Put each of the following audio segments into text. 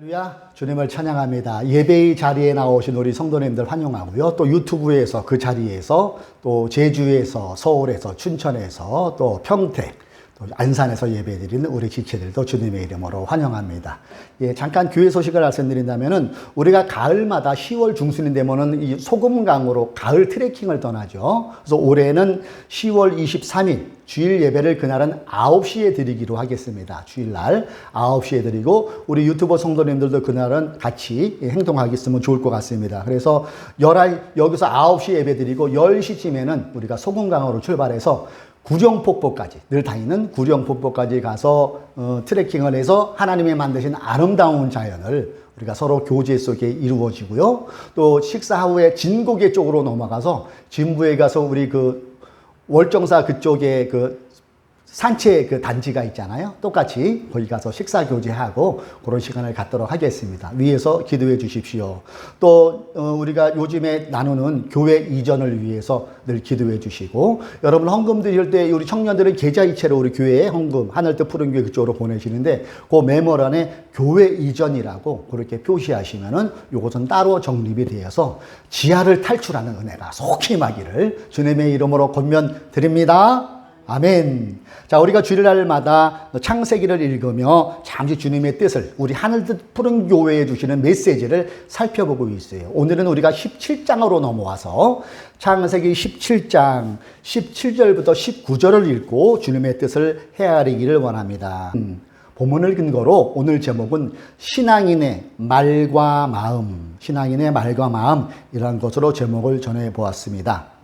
할렐루야, 주님을 찬양합니다. 예배의 자리에 나오신 우리 성도님들 환영하고요. 또 유튜브에서 그 자리에서 또 제주에서 서울에서 춘천에서 또 평택 또 안산에서 예배드리는 우리 지체들도 주님의 이름으로 환영합니다. 예, 잠깐 교회 소식을 말씀드린다면은 우리가 가을마다 10월 중순이 되면은 이 소금강으로 가을 트레킹을 떠나죠. 그래서 올해는 10월 23일 주일 예배를 그날은 9시에 드리기로 하겠습니다. 주일날 9시에 드리고 우리 유튜버 성도님들도 그날은 같이 행동하겠으면 좋을 것 같습니다. 그래서 여기서 9시 예배 드리고 10시쯤에는 우리가 소금강으로 출발해서 구령폭포까지 늘 다니는 구령폭포까지 가서 트레킹을 해서 하나님이 만드신 아름다운 자연을 우리가 서로 교제 속에 이루어지고요. 또 식사 후에 진고개 쪽으로 넘어가서 진부에 가서 우리 그 월정사 그쪽에 그 산책 그 단지가 있잖아요. 똑같이 거기 가서 식사 교제하고 그런 시간을 갖도록 하겠습니다. 위에서 기도해 주십시오. 또 우리가 요즘에 나누는 교회 이전을 위해서 늘 기도해 주시고, 여러분 헌금 드릴 때 우리 청년들은 계좌이체로 우리 교회에 헌금 하늘뜻 푸른교회 그쪽으로 보내시는데 그 메모란에 교회 이전이라고 그렇게 표시하시면은 요것은 따로 정립이 되어서 지하를 탈출하는 은혜가 속히 임하기를 주님의 이름으로 권면드립니다. 아멘. 자, 우리가 주일날마다 창세기를 읽으며 잠시 주님의 뜻을 우리 하늘뜻 푸른 교회에 주시는 메시지를 살펴보고 있어요. 오늘은 우리가 17장으로 넘어와서 창세기 17장 17절부터 19절을 읽고 주님의 뜻을 헤아리기를 원합니다. 본문을 근거로 오늘 제목은 신앙인의 말과 마음, 신앙인의 말과 마음이라는 것으로 제목을 전해 보았습니다.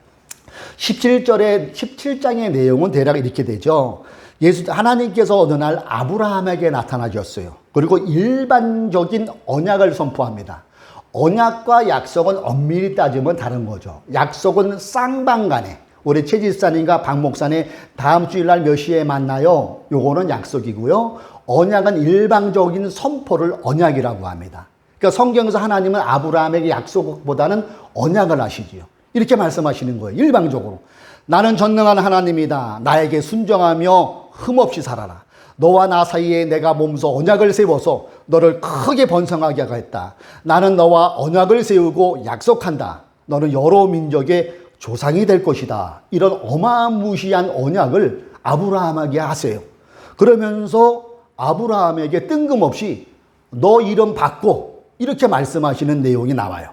17장의 내용은 대략 이렇게 되죠. 하나님께서 어느 날 아브라함에게 나타나셨어요. 그리고 일반적인 언약을 선포합니다. 언약과 약속은 엄밀히 따지면 다른 거죠. 약속은 쌍방간에, 우리 최 집사님과 박 목사님 다음 주일날 몇 시에 만나요? 요거는 약속이고요. 언약은 일방적인 선포를 언약이라고 합니다. 그러니까 성경에서 하나님은 아브라함에게 약속보다는 언약을 하시지요. 이렇게 말씀하시는 거예요. 일방적으로. 나는 전능한 하나님이다. 나에게 순종하며 흠없이 살아라. 너와 나 사이에 내가 몸소 언약을 세워서 너를 크게 번성하게 하겠다. 나는 너와 언약을 세우고 약속한다. 너는 여러 민족의 조상이 될 것이다. 이런 어마무시한 언약을 아브라함에게 하세요. 그러면서 아브라함에게 뜬금없이 너 이름 바꿔, 이렇게 말씀하시는 내용이 나와요.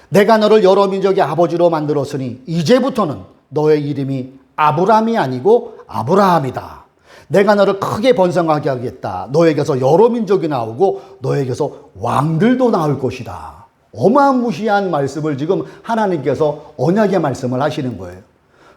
내가 너를 여러 민족의 아버지로 만들었으니 이제부터는 너의 이름이 아브람이 아니고 아브라함이다. 내가 너를 크게 번성하게 하겠다. 너에게서 여러 민족이 나오고 너에게서 왕들도 나올 것이다. 어마무시한 말씀을 지금 하나님께서 언약의 말씀을 하시는 거예요.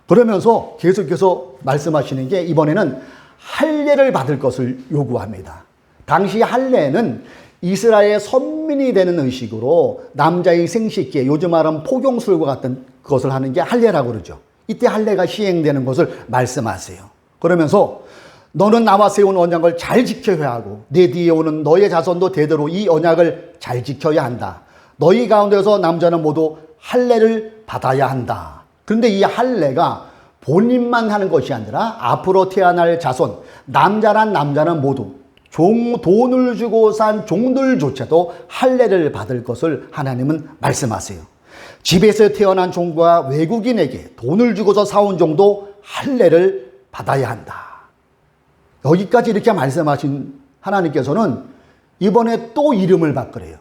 그러면서 계속해서 말씀하시는 게 이번에는 할례를 받을 것을 요구합니다. 당시 할례는 이스라엘의 선민이 되는 의식으로 남자의 생식기, 요즘 말하면 포경술과 같은 것을 하는 게 할례라고 그러죠. 이때 할례가 시행되는 것을 말씀하세요. 그러면서 너는 나와 세운 언약을 잘 지켜야 하고 내 뒤에 오는 너의 자손도 대대로 이 언약을 잘 지켜야 한다. 너희 가운데서 남자는 모두 할례를 받아야 한다. 그런데 이 할례가 본인만 하는 것이 아니라 앞으로 태어날 자손, 남자란 남자는 모두 돈을 주고 산 종들조차도 할례를 받을 것을 하나님은 말씀하세요. 집에서 태어난 종과 외국인에게 돈을 주고서 사온 종도 할례를 받아야 한다. 여기까지 이렇게 말씀하신 하나님께서는 이번에 또 이름을 바꾸래요.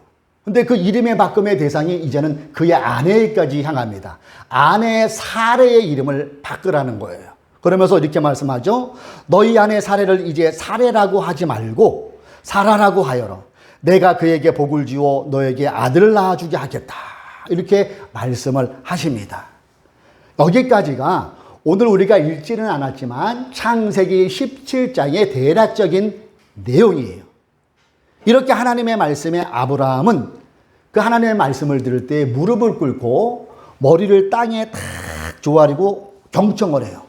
근데 그 이름의 바꿈의 대상이 이제는 그의 아내에까지 향합니다. 아내의 사례의 이름을 바꾸라는 거예요. 그러면서 이렇게 말씀하죠. 너희 아내 사례를 이제 사례라고 하지 말고 사라라고 하여라. 내가 그에게 복을 주어 너에게 아들을 낳아주게 하겠다. 이렇게 말씀을 하십니다. 여기까지가 오늘 우리가 읽지는 않았지만 창세기 17장의 대략적인 내용이에요. 이렇게 하나님의 말씀에 아브라함은 그 하나님의 말씀을 들을 때 무릎을 꿇고 머리를 땅에 탁 조아리고 경청을 해요.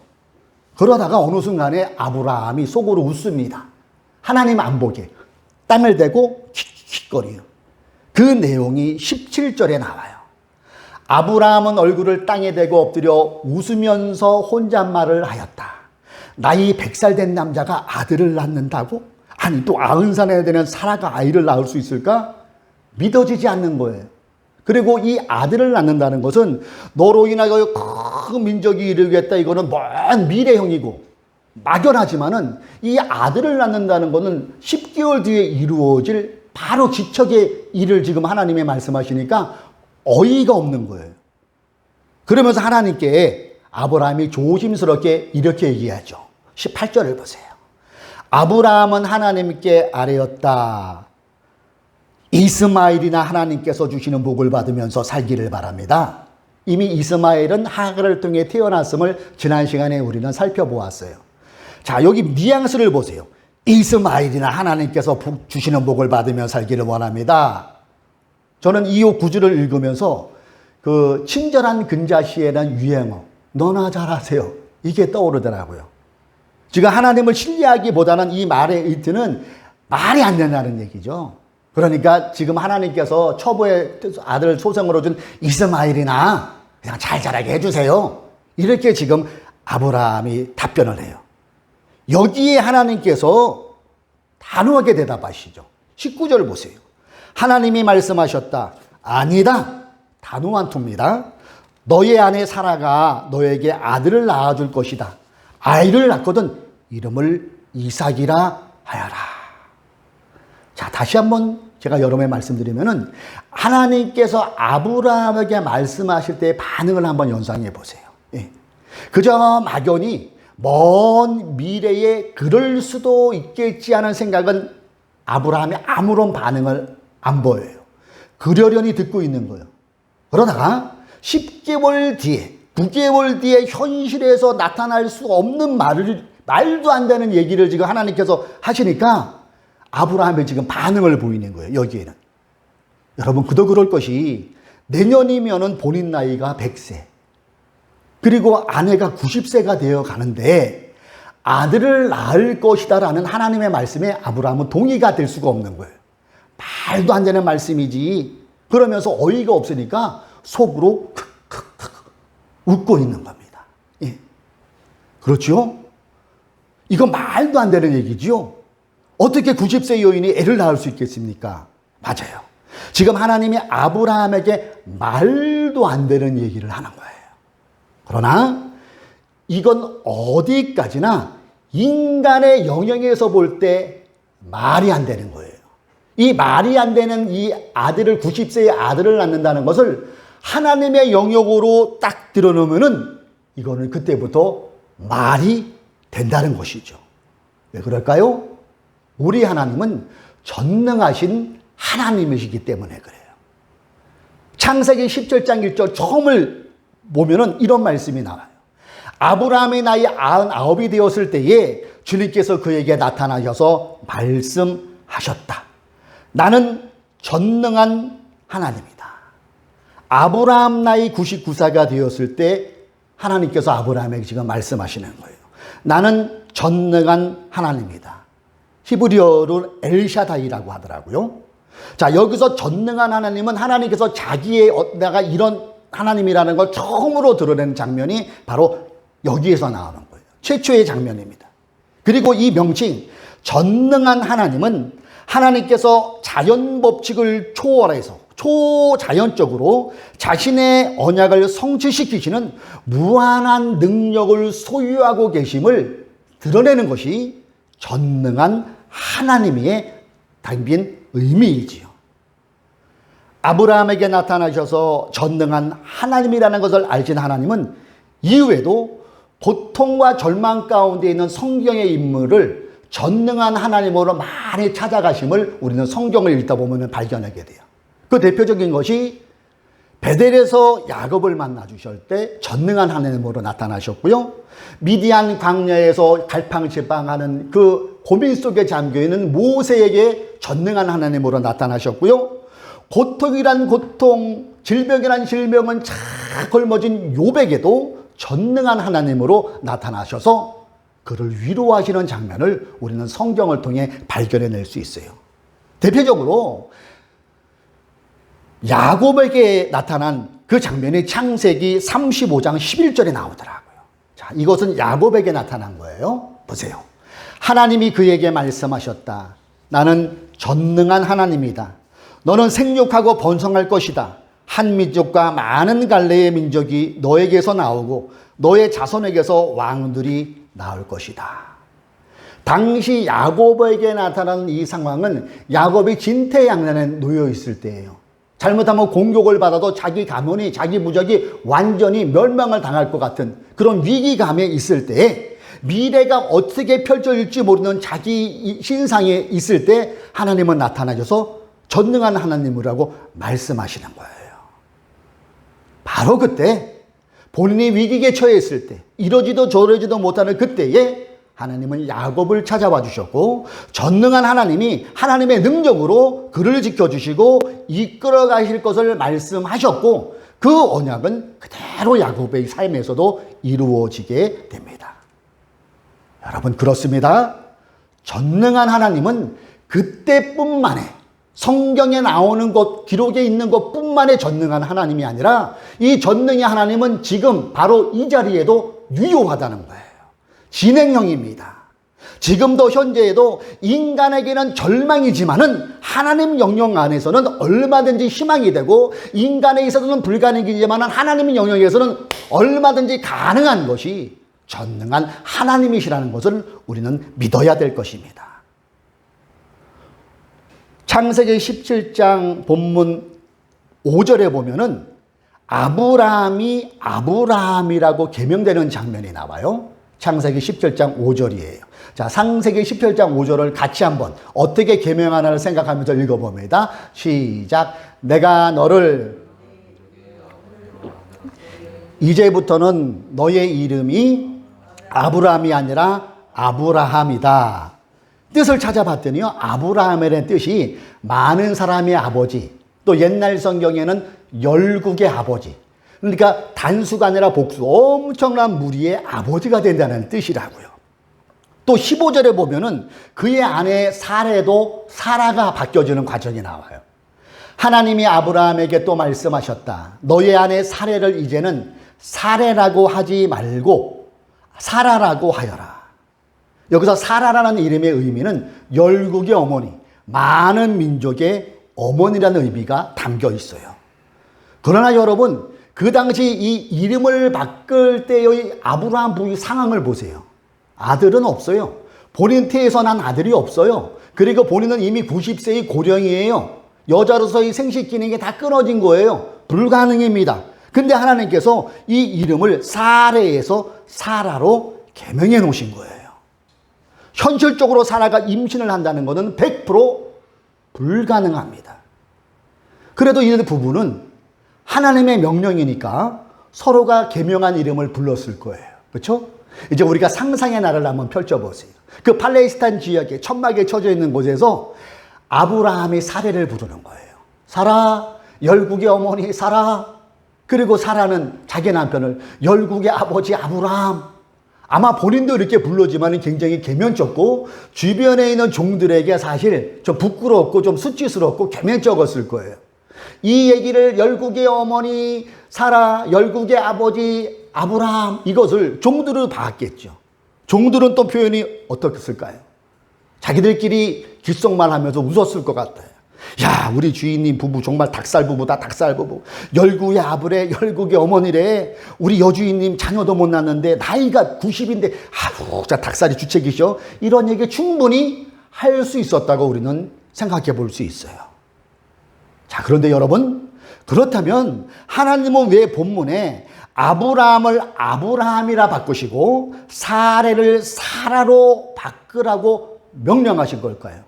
그러다가 어느 순간에 아브라함이 속으로 웃습니다. 하나님 안 보게 땀을 대고 킥킥거려요. 그 내용이 17절에 나와요. 아브라함은 얼굴을 땅에 대고 엎드려 웃으면서 혼잣말을 하였다. 나이 100살 된 남자가 아들을 낳는다고? 아니 또 90살에 되는 사라가 아이를 낳을 수 있을까? 믿어지지 않는 거예요. 그리고 이 아들을 낳는다는 것은 너로 인하여 큰 민족이 이루겠다. 이거는 먼 미래형이고 막연하지만은 이 아들을 낳는다는 것은 10개월 뒤에 이루어질 바로 기척의 일을 지금 하나님이 말씀하시니까 어이가 없는 거예요. 그러면서 하나님께 아브라함이 조심스럽게 이렇게 얘기하죠. 18절을 보세요. 아브라함은 하나님께 아뢰었다. 이스마엘이나 하나님께서 주시는 복을 받으면서 살기를 바랍니다. 이미 이스마엘은 하갈을 통해 태어났음을 지난 시간에 우리는 살펴보았어요. 자, 여기 뉘앙스를 보세요. 이스마엘이나 하나님께서 주시는 복을 받으며 살기를 원합니다. 저는 이 구절을 읽으면서 그 친절한 근자시에는 유행어 너나 잘하세요. 이게 떠오르더라고요. 지금 하나님을 신뢰하기보다는 이 말의 의도는 말이 안 된다는 얘기죠. 그러니까 지금 하나님께서 초보의 아들 소생으로 준 이스마엘이나 그냥 잘 자라게 해주세요. 이렇게 지금 아브라함이 답변을 해요. 여기에 하나님께서 단호하게 대답하시죠. 19절 보세요. 하나님이 말씀하셨다. 아니다. 단호한 투입니다. 너의 아내 사라가 너에게 아들을 낳아줄 것이다. 아이를 낳거든 이름을 이삭이라 하여라. 자, 다시 한번 제가 여러분에 말씀드리면은 하나님께서 아브라함에게 말씀하실 때의 반응을 한번 연상해 보세요. 예. 그저 막연히 먼 미래에 그럴 수도 있겠지 하는 생각은 아브라함이 아무런 반응을 안 보여요. 그러려니 듣고 있는 거예요. 그러다가 10개월 뒤에 9개월 뒤에 현실에서 나타날 수 없는 말도 안 되는 얘기를 지금 하나님께서 하시니까 아브라함이 지금 반응을 보이는 거예요. 여기에는. 여러분 그도 그럴 것이 내년이면은 본인 나이가 100세 그리고 아내가 90세가 되어 가는데 아들을 낳을 것이다라는 하나님의 말씀에 아브라함은 동의가 될 수가 없는 거예요. 말도 안 되는 말씀이지. 그러면서 어이가 없으니까 속으로 웃고 있는 겁니다. 예. 그렇죠? 이거 말도 안 되는 얘기죠. 어떻게 90세 여인이 애를 낳을 수 있겠습니까? 맞아요. 지금 하나님이 아브라함에게 말도 안 되는 얘기를 하는 거예요. 그러나 이건 어디까지나 인간의 영역에서 볼 때 말이 안 되는 거예요. 이 말이 안 되는 이 아들을 90세의 아들을 낳는다는 것을 하나님의 영역으로 딱 들어놓으면은 이거는 그때부터 말이 된다는 것이죠. 왜 그럴까요? 우리 하나님은 전능하신 하나님이시기 때문에 그래요. 창세기 17장 1절 처음을 보면은 이런 말씀이 나와요. 아브라함의 나이 99이 되었을 때에 주님께서 그에게 나타나셔서 말씀하셨다. 나는 전능한 하나님이다. 아브라함 나이 99세가 되었을 때 하나님께서 아브라함에게 지금 말씀하시는 거예요. 나는 전능한 하나님이다. 히브리어로 엘샤다이라고 하더라고요. 자, 여기서 전능한 하나님은 하나님께서 자기의 내가 이런 하나님이라는 걸 처음으로 드러내는 장면이 바로 여기에서 나오는 거예요. 최초의 장면입니다. 그리고 이 명칭 전능한 하나님은 하나님께서 자연 법칙을 초월해서 초자연적으로 자신의 언약을 성취시키시는 무한한 능력을 소유하고 계심을 드러내는 것이 전능한 하나님의 담긴 의미이지요. 아브라함에게 나타나셔서 전능한 하나님이라는 것을 알신 하나님은 이후에도 고통과 절망 가운데 있는 성경의 인물을 전능한 하나님으로 많이 찾아가심을 우리는 성경을 읽다 보면 발견하게 돼요. 그 대표적인 것이 베델에서 야곱을 만나 주실 때 전능한 하나님으로 나타나셨고요. 미디안 광야에서 갈팡질팡하는 그 고민 속에 잠겨있는 모세에게 전능한 하나님으로 나타나셨고요. 고통이란 고통, 질병이란 질병은 착 걸머진 욥에게도 전능한 하나님으로 나타나셔서 그를 위로하시는 장면을 우리는 성경을 통해 발견해낼 수 있어요. 대표적으로 야곱에게 나타난 그 장면이 창세기 35장 11절에 나오더라고요. 자, 이것은 야곱에게 나타난 거예요. 보세요. 하나님이 그에게 말씀하셨다. 나는 전능한 하나님이다. 너는 생육하고 번성할 것이다. 한 민족과 많은 갈래의 민족이 너에게서 나오고 너의 자손에게서 왕들이 나올 것이다. 당시 야곱에게 나타나는 이 상황은 야곱이 진퇴양난에 놓여 있을 때예요. 잘못하면 공격을 받아도 자기 가문이, 자기 부족이 완전히 멸망을 당할 것 같은 그런 위기감에 있을 때에 미래가 어떻게 펼쳐질지 모르는 자기 신상에 있을 때 하나님은 나타나셔서 전능한 하나님이라고 말씀하시는 거예요. 바로 그때 본인이 위기에 처해 있을 때 이러지도 저러지도 못하는 그때에 하나님은 야곱을 찾아와 주셨고 전능한 하나님이 하나님의 능력으로 그를 지켜주시고 이끌어 가실 것을 말씀하셨고 그 언약은 그대로 야곱의 삶에서도 이루어지게 됩니다. 여러분 그렇습니다. 전능한 하나님은 그때뿐만에 성경에 나오는 것, 기록에 있는 것뿐만의 전능한 하나님이 아니라 이 전능의 하나님은 지금 바로 이 자리에도 유효하다는 거예요. 진행형입니다. 지금도 현재에도 인간에게는 절망이지만은 하나님 영역 안에서는 얼마든지 희망이 되고 인간에 있어서는 불가능이지만은 하나님 영역에서는 얼마든지 가능한 것이 전능한 하나님이시라는 것을 우리는 믿어야 될 것입니다. 창세기 17장 본문 5절에 보면은 아브라함이 아브라함이라고 개명되는 장면이 나와요. 창세기 17장 5절이에요. 자, 창세기 17장 5절을 같이 한번 어떻게 개명하나를 생각하면서 읽어봅니다. 시작. 내가 너를 이제부터는 너의 이름이 아브라함이 아니라 아브라함이다. 뜻을 찾아봤더니요. 아브라함이라는 뜻이 많은 사람의 아버지, 또 옛날 성경에는 열국의 아버지, 그러니까 단수가 아니라 복수, 엄청난 무리의 아버지가 된다는 뜻이라고요. 또 15절에 보면은 그의 아내 사레도 사라가 바뀌어지는 과정이 나와요. 하나님이 아브라함에게 또 말씀하셨다. 너의 아내 사레를 이제는 사레라고 하지 말고 사라라고 하여라. 여기서 사라라는 이름의 의미는 열국의 어머니, 많은 민족의 어머니라는 의미가 담겨 있어요. 그러나 여러분, 그 당시 이 이름을 바꿀 때의 아브라함 부의 상황을 보세요. 아들은 없어요. 본인 태에서 난 아들이 없어요. 그리고 본인은 이미 90세의 고령이에요. 여자로서의 생식 기능이 다 끊어진 거예요. 불가능입니다. 근데 하나님께서 이 이름을 사레에서 사라로 개명해 놓으신 거예요. 현실적으로 사라가 임신을 한다는 것은 100% 불가능합니다. 그래도 이 부부는 하나님의 명령이니까 서로가 개명한 이름을 불렀을 거예요. 그렇죠? 이제 우리가 상상의 나라를 한번 펼쳐보세요. 그 팔레스타인 지역에 천막에 쳐져 있는 곳에서 아브라함이 사레를 부르는 거예요. 사라, 열국의 어머니 사라. 그리고 사라는 자기 남편을 열국의 아버지 아브라함. 아마 본인도 이렇게 불렀지만 굉장히 개면쩍고 주변에 있는 종들에게 사실 좀 부끄럽고 좀 수치스럽고 개면쩍었을 거예요. 이 얘기를 열국의 어머니 사라, 열국의 아버지 아브라함, 이것을 종들은 봤겠죠. 종들은 또 표현이 어떻겠을까요? 자기들끼리 귓속말하면서 웃었을 것 같아요. 야, 우리 주인님 부부 정말 닭살 부부다, 닭살 부부. 열국의 아브래, 열국의 어머니래. 우리 여주인님 자녀도 못 낳는데 나이가 90인데 아우, 자 닭살이 주책이셔. 이런 얘기 충분히 할 수 있었다고 우리는 생각해 볼 수 있어요. 자, 그런데 여러분, 그렇다면 하나님은 왜 본문에 아브라함을 아브라함이라 바꾸시고 사레를 사라로 바꾸라고 명령하신 걸까요?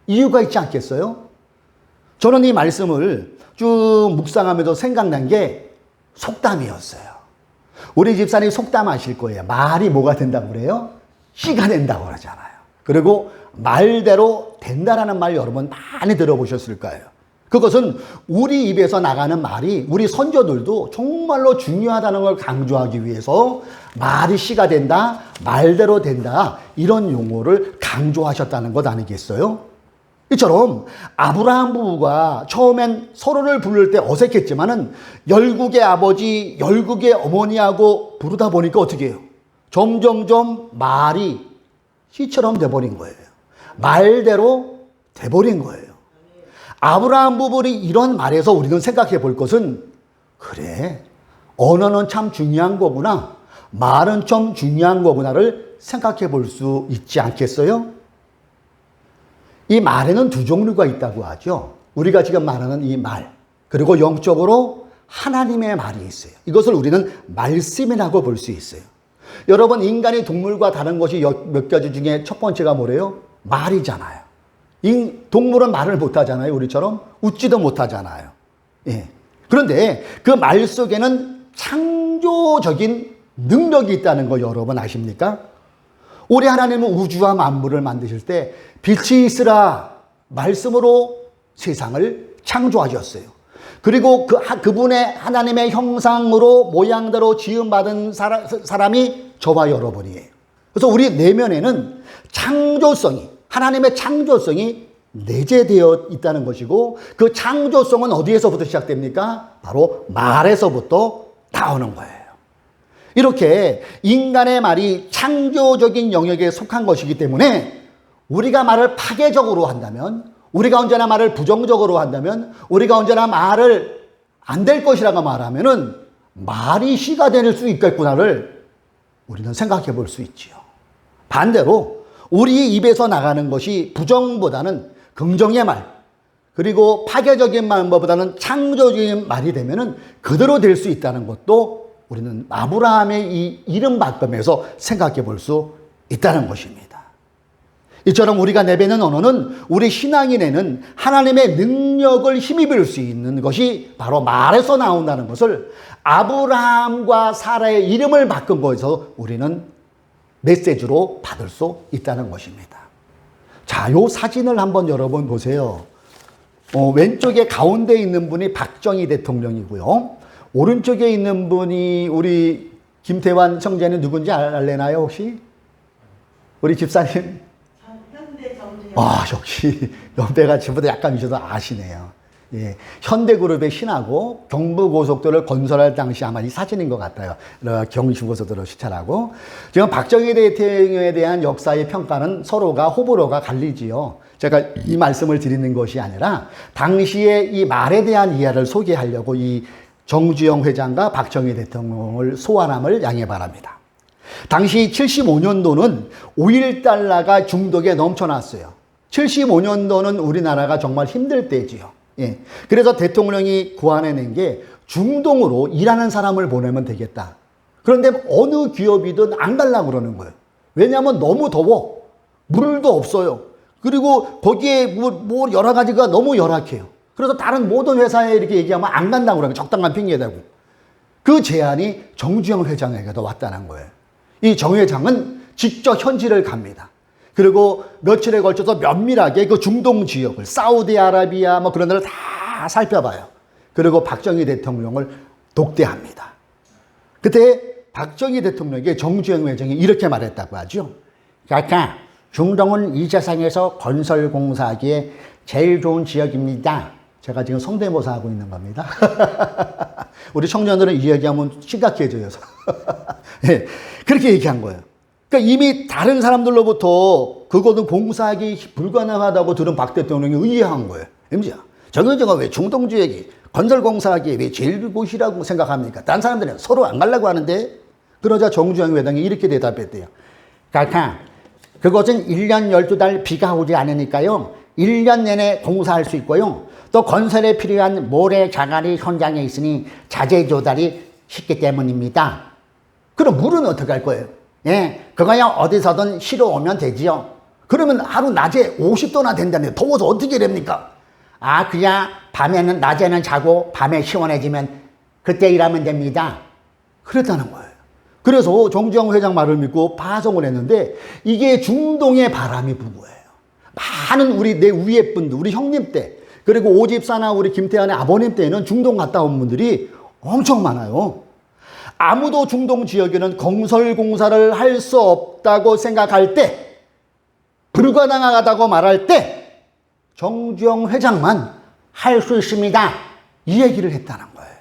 이유가 있지 않겠어요? 저는 이 말씀을 쭉 묵상하면서 생각난 게 속담이었어요. 우리 집사님 속담 아실 거예요. 말이 뭐가 된다고 그래요? 씨가 된다고 그러잖아요. 그리고 말대로 된다라는 말 여러분 많이 들어보셨을 거예요. 그것은 우리 입에서 나가는 말이 우리 선조들도 정말로 중요하다는 걸 강조하기 위해서 말이 씨가 된다, 말대로 된다, 이런 용어를 강조하셨다는 것 아니겠어요? 이처럼 아브라함 부부가 처음엔 서로를 부를 때 어색했지만은 열국의 아버지, 열국의 어머니하고 부르다 보니까 어떻게 해요? 점점점 말이 시처럼 돼버린 거예요. 말대로 돼버린 거예요. 아브라함 부부의 이런 말에서 우리는 생각해 볼 것은, 그래, 언어는 참 중요한 거구나, 말은 좀 중요한 거구나를 생각해 볼 수 있지 않겠어요? 이 말에는 두 종류가 있다고 하죠. 우리가 지금 말하는 이 말, 그리고 영적으로 하나님의 말이 있어요. 이것을 우리는 말씀이라고 볼 수 있어요. 여러분, 인간이 동물과 다른 것이 몇 가지 중에 첫 번째가 뭐래요? 말이잖아요. 동물은 말을 못하잖아요. 우리처럼 웃지도 못하잖아요. 예. 그런데 그 말 속에는 창조적인 능력이 있다는 거 여러분 아십니까? 우리 하나님은 우주와 만물을 만드실 때 빛이 있으라 말씀으로 세상을 창조하셨어요. 그리고 그분의 하나님의 형상으로 모양대로 지음받은 사람이 저와 여러분이에요. 그래서 우리 내면에는 창조성이, 하나님의 창조성이 내재되어 있다는 것이고, 그 창조성은 어디에서부터 시작됩니까? 바로 말에서부터 나오는 거예요. 이렇게 인간의 말이 창조적인 영역에 속한 것이기 때문에 우리가 말을 파괴적으로 한다면, 우리가 언제나 말을 부정적으로 한다면, 우리가 언제나 말을 안 될 것이라고 말하면은 말이 시가 될 수 있겠구나를 우리는 생각해 볼 수 있지요. 반대로 우리 입에서 나가는 것이 부정보다는 긍정의 말, 그리고 파괴적인 말보다는 창조적인 말이 되면은 그대로 될 수 있다는 것도 우리는 아브라함의 이 이름 바꿈에서 생각해 볼 수 있다는 것입니다. 이처럼 우리가 내뱉는 언어는 우리 신앙이 내는 하나님의 능력을 힘입을 수 있는 것이 바로 말에서 나온다는 것을 아브라함과 사라의 이름을 바꾼 것에서 우리는 메시지로 받을 수 있다는 것입니다. 자, 요 사진을 한번 여러분 보세요. 왼쪽에 가운데 있는 분이 박정희 대통령이고요. 오른쪽에 있는 분이 우리 김태환 청재는 누군지 알래나요, 혹시? 우리 집사님? 현대 정주영. 역시 연배가 저보다 약간 있어서 아시네요. 예, 현대그룹의 신하고 경부고속도로를 건설할 당시 아마 이 사진인 것 같아요. 경부고속도로 시찰하고. 지금 박정희 대통령에 대한 역사의 평가는 서로가 호불호가 갈리지요. 제가 이 말씀을 드리는 것이 아니라 당시에 이 말에 대한 이해를 소개하려고 이 정주영 회장과 박정희 대통령을 소환함을 양해 바랍니다. 당시 75년도는 5.1달러가 중독에 넘쳐났어요. 75년도는 우리나라가 정말 힘들 때지요. 예. 그래서 대통령이 고안해낸 게 중동으로 일하는 사람을 보내면 되겠다. 그런데 어느 기업이든 안 가려고 그러는 거예요. 왜냐하면 너무 더워. 물도 없어요. 그리고 거기에 뭐 여러 가지가 너무 열악해요. 그래서 다른 모든 회사에 이렇게 얘기하면 안 간다고 그러는 거예요. 적당한 핑계대고. 그 제안이 정주영 회장에게도 왔다는 거예요. 이 정 회장은 직접 현지를 갑니다. 그리고 며칠에 걸쳐서 면밀하게 그 중동 지역을, 사우디아라비아 뭐 그런 데를 다 살펴봐요. 그리고 박정희 대통령을 독대합니다. 그때 박정희 대통령에게 정주영 회장이 이렇게 말했다고 하죠. 그러니까 중동은 이 세상에서 건설 공사하기에 제일 좋은 지역입니다. 제가 지금 성대모사 하고 있는 겁니다. 우리 청년들은 이 얘기하면 심각해져요. 네, 그렇게 얘기한 거예요. 그러니까 이미 다른 사람들로부터 그거는 공사하기 불가능하다고 들은 박 대통령이 의아한 거예요. MZ야, 정의정가 왜 중동 지역이 건설 공사하기에 왜 제일 곳이라고 생각합니까? 다른 사람들은 서로 안 가려고 하는데. 그러자 정주영 회장이 이렇게 대답했대요. 그러니까 그것은 1년 12달 비가 오지 않으니까요. 1년 내내 공사할 수 있고요. 또 건설에 필요한 모래 자갈이 현장에 있으니 자재 조달이 쉽기 때문입니다. 그럼 물은 어떻게 할 거예요? 예, 그거야 어디서든 실어 오면 되지요. 그러면 하루 낮에 50도나 된다네요. 더워서 어떻게 됩니까? 그냥 밤에는, 낮에는 자고 밤에 시원해지면 그때 일하면 됩니다. 그랬다는 거예요. 그래서 정주영 회장 말을 믿고 파송을 했는데 이게 중동의 바람이 분 거예요. 많은 내 위에 분들, 우리 형님 때, 그리고 오집사나 우리 김태환의 아버님 때에는 중동 갔다 온 분들이 엄청 많아요. 아무도 중동 지역에는 건설 공사를 할 수 없다고 생각할 때, 불가능하다고 말할 때 정주영 회장만 할 수 있습니다. 이 얘기를 했다는 거예요.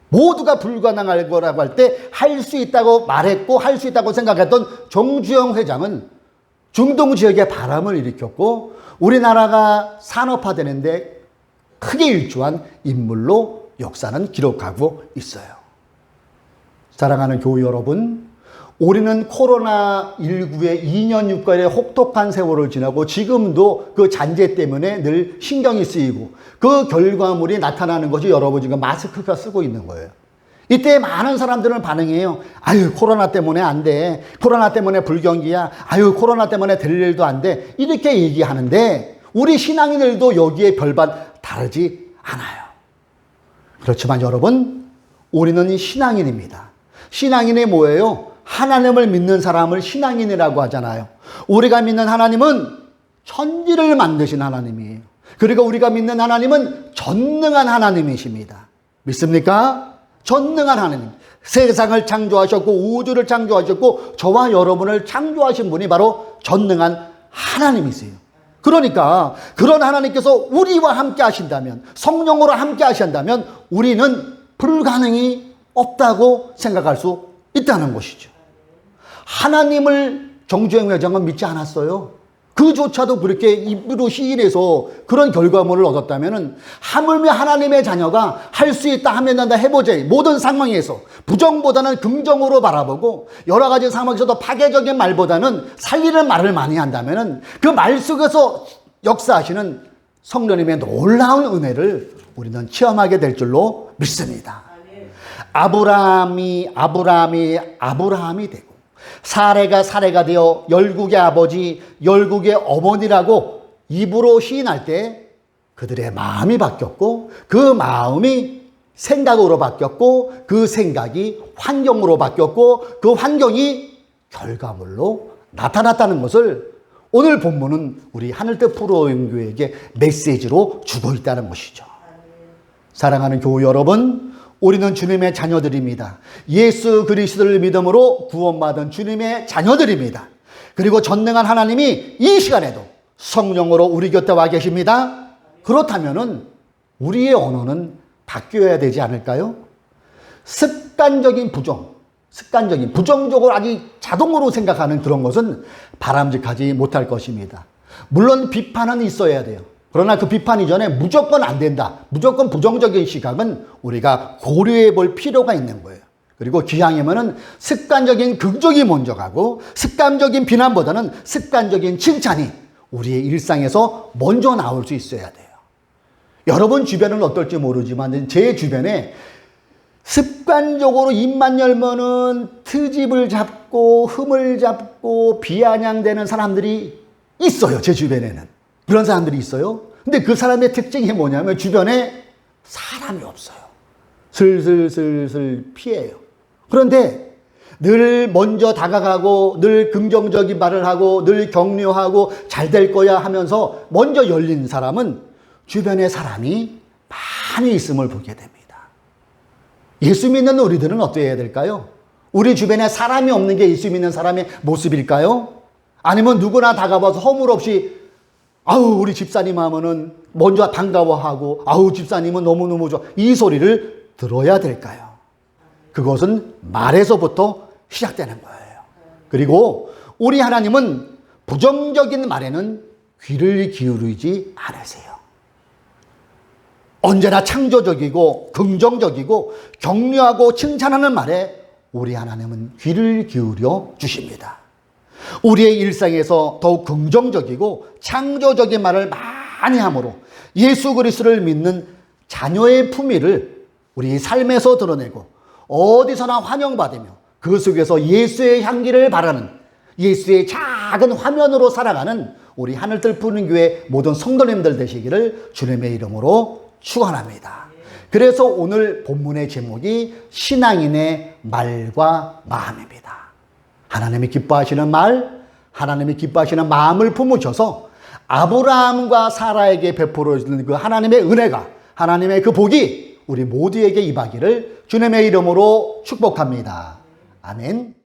모두가 불가능할 거라고 할 때 할 수 있다고 말했고 할 수 있다고 생각했던 정주영 회장은 중동 지역에 바람을 일으켰고 우리나라가 산업화되는데 크게 일조한 인물로 역사는 기록하고 있어요. 사랑하는 교우 여러분, 우리는 코로나19의 2년 6개월의 혹독한 세월을 지나고 지금도 그 잔재 때문에 늘 신경이 쓰이고 그 결과물이 나타나는 것이 여러분 지금 마스크가 쓰고 있는 거예요. 이때 많은 사람들은 반응해요. 아유, 코로나 때문에 안 돼. 코로나 때문에 불경기야. 아유, 코로나 때문에 될 일도 안 돼. 이렇게 얘기하는데 우리 신앙인들도 여기에 별반 다르지 않아요. 그렇지만 여러분, 우리는 신앙인입니다. 신앙인이 뭐예요? 하나님을 믿는 사람을 신앙인이라고 하잖아요. 우리가 믿는 하나님은 천지를 만드신 하나님이에요. 그리고 우리가 믿는 하나님은 전능한 하나님이십니다. 믿습니까? 전능한 하나님. 세상을 창조하셨고 우주를 창조하셨고 저와 여러분을 창조하신 분이 바로 전능한 하나님이세요. 그러니까 그런 하나님께서 우리와 함께 하신다면, 성령으로 함께 하신다면 우리는 불가능이 없다고 생각할 수 있다는 것이죠. 하나님을 정주행 회장은 믿지 않았어요. 그조차도 그렇게 입으로 시인해서 그런 결과물을 얻었다면 하물며 하나님의 자녀가 할 수 있다 하면 난다 해보자. 모든 상황에서 부정보다는 긍정으로 바라보고 여러 가지 상황에서도 파괴적인 말보다는 살리는 말을 많이 한다면 그 말 속에서 역사하시는 성령님의 놀라운 은혜를 우리는 체험하게 될 줄로 믿습니다. 아브라함이 되고 사레가 되어 열국의 아버지, 열국의 어머니라고 입으로 시인할 때 그들의 마음이 바뀌었고 그 마음이 생각으로 바뀌었고 그 생각이 환경으로 바뀌었고 그 환경이 결과물로 나타났다는 것을 오늘 본문은 우리 하늘뜻 프로영교회에게 메시지로 주고 있다는 것이죠. 사랑하는 교우 여러분, 우리는 주님의 자녀들입니다. 예수 그리스도를 믿음으로 구원받은 주님의 자녀들입니다. 그리고 전능한 하나님이 이 시간에도 성령으로 우리 곁에 와 계십니다. 그렇다면은 우리의 언어는 바뀌어야 되지 않을까요? 습관적인 부정적으로 아주 자동으로 생각하는 그런 것은 바람직하지 못할 것입니다. 물론 비판은 있어야 돼요. 그러나 그 비판 이전에 무조건 안 된다, 무조건 부정적인 시각은 우리가 고려해 볼 필요가 있는 거예요. 그리고 기왕이면은 습관적인 긍정이 먼저 가고 습관적인 비난보다는 습관적인 칭찬이 우리의 일상에서 먼저 나올 수 있어야 돼요. 여러분 주변은 어떨지 모르지만 제 주변에 습관적으로 입만 열면은 트집을 잡고 흠을 잡고 비아냥대는 사람들이 있어요. 제 주변에는 그런 사람들이 있어요. 근데 그 사람의 특징이 뭐냐면 주변에 사람이 없어요. 슬슬 피해요. 그런데 늘 먼저 다가가고 늘 긍정적인 말을 하고 늘 격려하고 잘 될 거야 하면서 먼저 열린 사람은 주변에 사람이 많이 있음을 보게 됩니다. 예수 믿는 우리들은 어떠해야 될까요? 우리 주변에 사람이 없는 게 예수 믿는 사람의 모습일까요? 아니면 누구나 다가와서 허물 없이 아우 우리 집사님 하면은 먼저 반가워하고 아우 집사님은 너무너무 좋아 이 소리를 들어야 될까요? 그것은 말에서부터 시작되는 거예요. 그리고 우리 하나님은 부정적인 말에는 귀를 기울이지 않으세요. 언제나 창조적이고 긍정적이고 격려하고 칭찬하는 말에 우리 하나님은 귀를 기울여 주십니다. 우리의 일상에서 더욱 긍정적이고 창조적인 말을 많이 함으로 예수 그리스도를 믿는 자녀의 품위를 우리 삶에서 드러내고 어디서나 환영받으며 그 속에서 예수의 향기를 바라는 예수의 작은 화면으로 살아가는 우리 하늘뜰 푸른 교회 모든 성도님들 되시기를 주님의 이름으로 축원합니다. 그래서 오늘 본문의 제목이 신앙인의 말과 마음입니다. 하나님이 기뻐하시는 말, 하나님이 기뻐하시는 마음을 품으셔서 아브라함과 사라에게 베풀어주는 그 하나님의 은혜가, 하나님의 그 복이 우리 모두에게 임하기를 주님의 이름으로 축복합니다. 아멘.